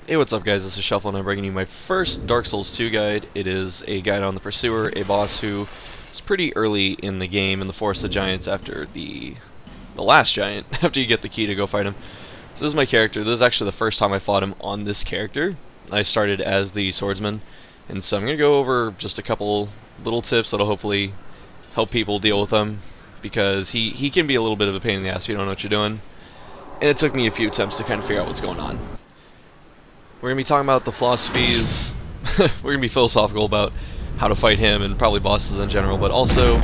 Hey, what's up guys, this is Shuffle and I'm bringing you my first Dark Souls 2 guide. It is a guide on the Pursuer, a boss who is pretty early in the game in the Forest of Giants after the last giant, after you get the key to go fight him. So this is my character. This is actually the first time I fought him on this character. I started as the swordsman, and so I'm going to go over just a couple little tips that'll hopefully help people deal with him, because he can be a little bit of a pain in the ass if you don't know what you're doing. And it took me a few attempts to kind of figure out what's going on. We're going to be talking about the philosophies, we're going to be philosophical about how to fight him and probably bosses in general, but also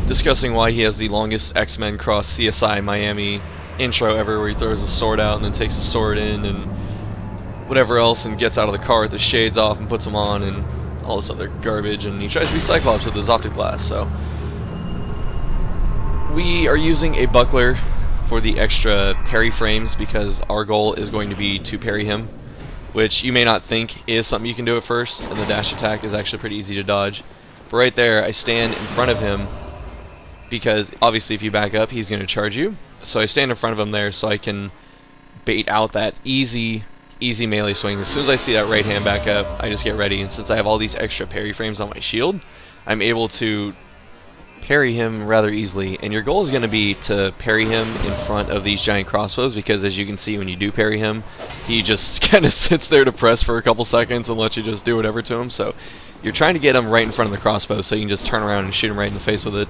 discussing why he has the longest X-Men cross CSI Miami intro ever, where he throws his sword out and then takes his sword in and whatever else and gets out of the car with the shades off and puts them on and all this other garbage, and he tries to be Cyclops with his optic glass. So we are using a buckler for the extra parry frames because our goal is going to be to parry him, which you may not think is something you can do at first, and the dash attack is actually pretty easy to dodge. But right there, I stand in front of him because obviously if you back up, he's going to charge you. So I stand in front of him there so I can bait out that easy melee swing. As soon as I see that right hand back up, I just get ready, and since I have all these extra parry frames on my shield, I'm able to parry him rather easily. And your goal is going to be to parry him in front of these giant crossbows, because as you can see, when you do parry him, he just kind of sits there to press for a couple seconds and let you just do whatever to him. So you're trying to get him right in front of the crossbow so you can just turn around and shoot him right in the face with it.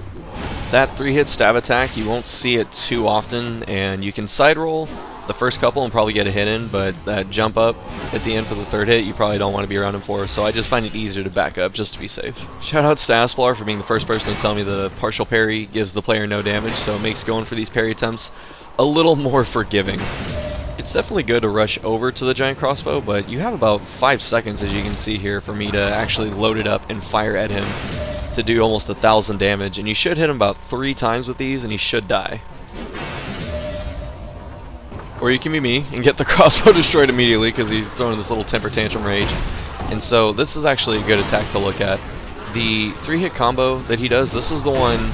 That 3-hit stab attack, you won't see it too often, and you can side roll the first couple and probably get a hit in, but that jump up at the end for the third hit, you probably don't want to be around him for, so I just find it easier to back up just to be safe. Shout out to Asplar for being the first person to tell me that a partial parry gives the player no damage, so it makes going for these parry attempts a little more forgiving. It's definitely good to rush over to the giant crossbow, but you have about 5 seconds, as you can see here, for me to actually load it up and fire at him to do almost 1,000 damage, and you should hit him about 3 times with these and he should die. Or you can be me and get the crossbow destroyed immediately because he's throwing this little temper tantrum rage. And so this is actually a good attack to look at. The 3-hit combo that he does, this is the one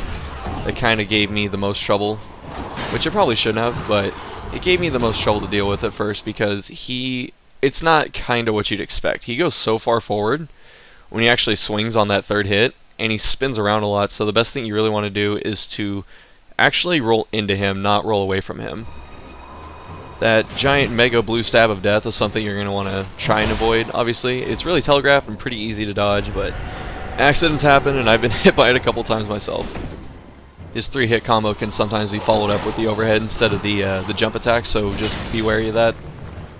that kind of gave me the most trouble, which I probably shouldn't have, but it gave me the most trouble to deal with at first because it's not kind of what you'd expect. He goes so far forward when he actually swings on that 3rd hit, and he spins around a lot, so the best thing you really want to do is to actually roll into him, not roll away from him. That giant mega blue stab of death is something you're going to want to try and avoid, obviously. It's really telegraphed and pretty easy to dodge, but accidents happen, and I've been hit by it a couple times myself. His 3-hit combo can sometimes be followed up with the overhead instead of the jump attack, so just be wary of that.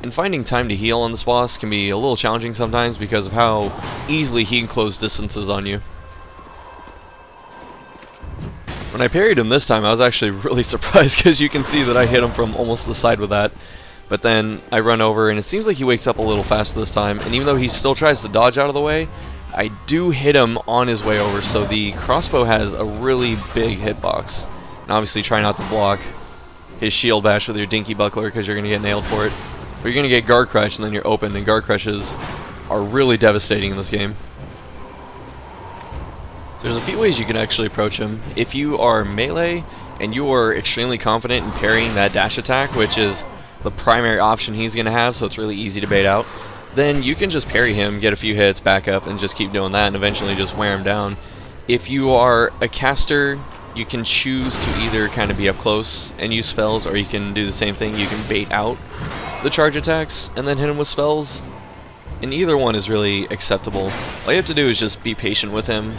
And finding time to heal on this boss can be a little challenging sometimes because of how easily he can close distances on you. When I parried him this time, I was actually really surprised because you can see that I hit him from almost the side with that. But then I run over, and it seems like he wakes up a little faster this time, and even though he still tries to dodge out of the way, I do hit him on his way over, so the crossbow has a really big hitbox. And obviously try not to block his shield bash with your dinky buckler because you're going to get nailed for it. Or you're going to get guard crush, and then you're open, and guard crushes are really devastating in this game. There's a few ways you can actually approach him. If you are melee and you are extremely confident in parrying that dash attack, which is the primary option he's going to have, so it's really easy to bait out, then you can just parry him, get a few hits, back up, and just keep doing that, and eventually just wear him down. If you are a caster, you can choose to either kind of be up close and use spells, or you can do the same thing. You can bait out the charge attacks and then hit him with spells, and either one is really acceptable. All you have to do is just be patient with him,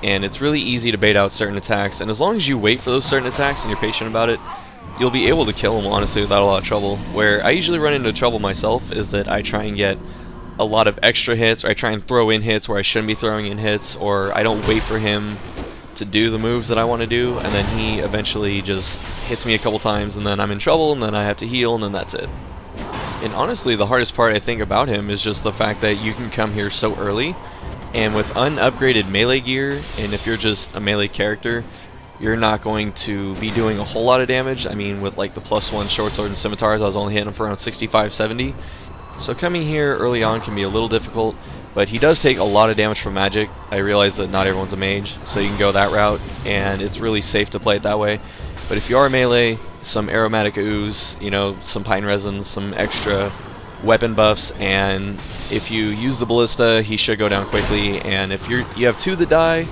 and it's really easy to bait out certain attacks, and as long as you wait for those certain attacks and you're patient about it, you'll be able to kill him honestly without a lot of trouble. Where I usually run into trouble myself is that I try and get a lot of extra hits, or I try and throw in hits where I shouldn't be throwing in hits, or I don't wait for him to do the moves that I want to do, and then he eventually just hits me a couple times, and then I'm in trouble, and then I have to heal, and then that's it. And honestly, the hardest part I think about him is just the fact that you can come here so early, and with unupgraded melee gear, and if you're just a melee character, you're not going to be doing a whole lot of damage. I mean, with like the +1 short sword and scimitars, I was only hitting him for around 65, 70. So coming here early on can be a little difficult, but he does take a lot of damage from magic. I realize that not everyone's a mage, so you can go that route, and it's really safe to play it that way. But if you are melee, some aromatic ooze, you know, some pine resin, some extra weapon buffs, and if you use the ballista, he should go down quickly. And if you have 2 that die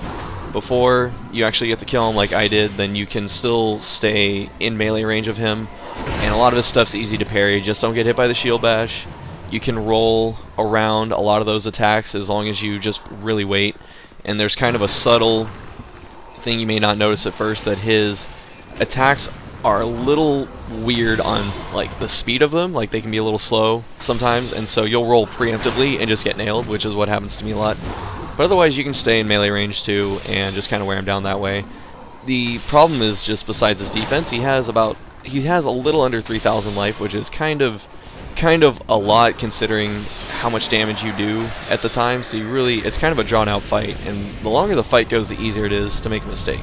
before you actually get to kill him like I did, then you can still stay in melee range of him. And a lot of his stuff's easy to parry, just don't get hit by the shield bash. You can roll around a lot of those attacks as long as you just really wait. And there's kind of a subtle thing you may not notice at first, that his attacks are a little weird on like the speed of them, like they can be a little slow sometimes, and so you'll roll preemptively and just get nailed, which is what happens to me a lot. But otherwise you can stay in melee range too and just kind of wear him down that way. The problem is, just besides his defense, he has a little under 3,000 life, which is kind of a lot considering how much damage you do at the time. So it's kind of a drawn out fight, and the longer the fight goes, the easier it is to make a mistake.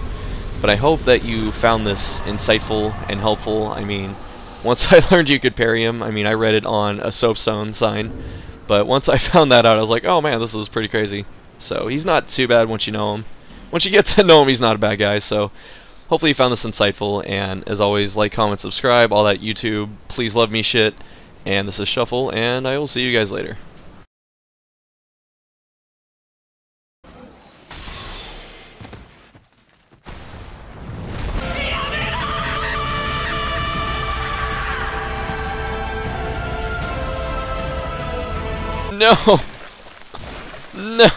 But I hope that you found this insightful and helpful. I mean, once I learned you could parry him, I mean, I read it on a soapstone sign, but once I found that out, I was like, oh man, this is pretty crazy. So he's not too bad once you know him. Once you get to know him, he's not a bad guy. So hopefully you found this insightful, and as always, like, comment, subscribe, all that YouTube please love me shit. And this is Shuffle, and I will see you guys later. No! No!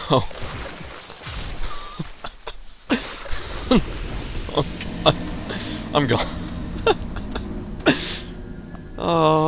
Oh god. I'm gone. Oh.